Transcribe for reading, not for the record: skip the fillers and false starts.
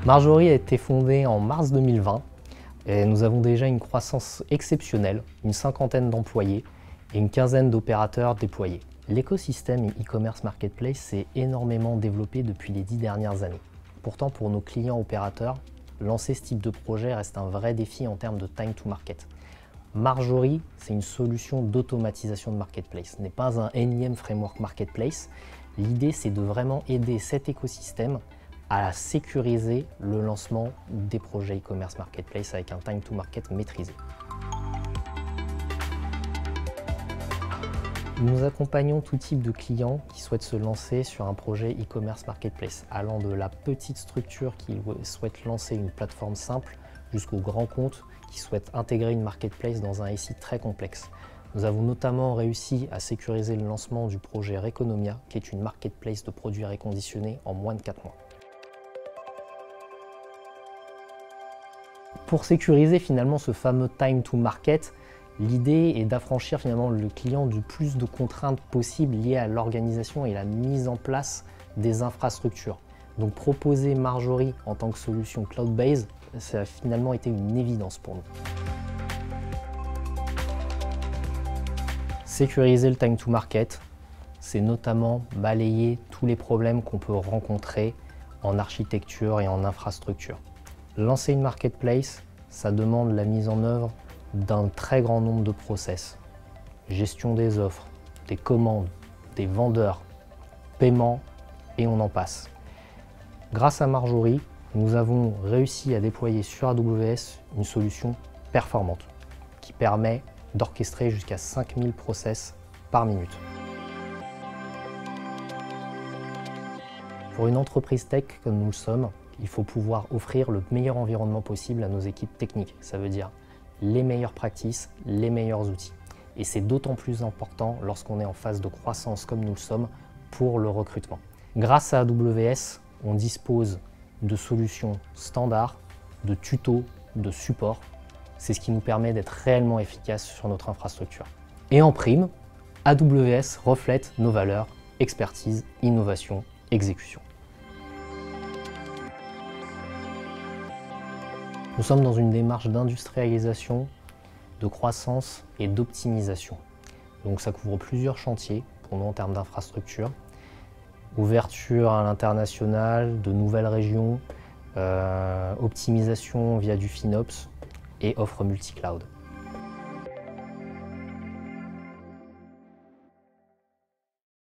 Marjorie a été fondée en mars 2020 et nous avons déjà une croissance exceptionnelle, une cinquantaine d'employés et une quinzaine d'opérateurs déployés. L'écosystème e-commerce marketplace s'est énormément développé depuis les 10 dernières années. Pourtant, pour nos clients opérateurs, lancer ce type de projet reste un vrai défi en termes de time to market. Marjorie, c'est une solution d'automatisation de marketplace. Ce n'est pas un énième framework marketplace. L'idée, c'est de vraiment aider cet écosystème à sécuriser le lancement des projets e-commerce marketplace avec un time to market maîtrisé. Nous accompagnons tout type de clients qui souhaitent se lancer sur un projet e-commerce marketplace, allant de la petite structure qui souhaite lancer une plateforme simple jusqu'au grand compte qui souhaite intégrer une marketplace dans un SI très complexe. Nous avons notamment réussi à sécuriser le lancement du projet Reconomia, qui est une marketplace de produits réconditionnés en moins de 4 mois. Pour sécuriser finalement ce fameux time to market, l'idée est d'affranchir finalement le client du plus de contraintes possibles liées à l'organisation et la mise en place des infrastructures. Donc proposer Marjorie en tant que solution cloud-based, ça a finalement été une évidence pour nous. Sécuriser le time to market, c'est notamment balayer tous les problèmes qu'on peut rencontrer en architecture et en infrastructure. Lancer une marketplace, ça demande la mise en œuvre d'un très grand nombre de process. Gestion des offres, des commandes, des vendeurs, paiement et on en passe. Grâce à Marjorie, nous avons réussi à déployer sur AWS une solution performante qui permet d'orchestrer jusqu'à 5000 process par minute. Pour une entreprise tech comme nous le sommes, il faut pouvoir offrir le meilleur environnement possible à nos équipes techniques. Ça veut dire les meilleures practices, les meilleurs outils. Et c'est d'autant plus important lorsqu'on est en phase de croissance comme nous le sommes pour le recrutement. Grâce à AWS, on dispose de solutions standards, de tutos, de support. C'est ce qui nous permet d'être réellement efficaces sur notre infrastructure. Et en prime, AWS reflète nos valeurs, expertise, innovation, exécution. Nous sommes dans une démarche d'industrialisation, de croissance et d'optimisation. Donc ça couvre plusieurs chantiers pour nous en termes d'infrastructure. Ouverture à l'international, de nouvelles régions, optimisation via du FinOps et offre multi-cloud.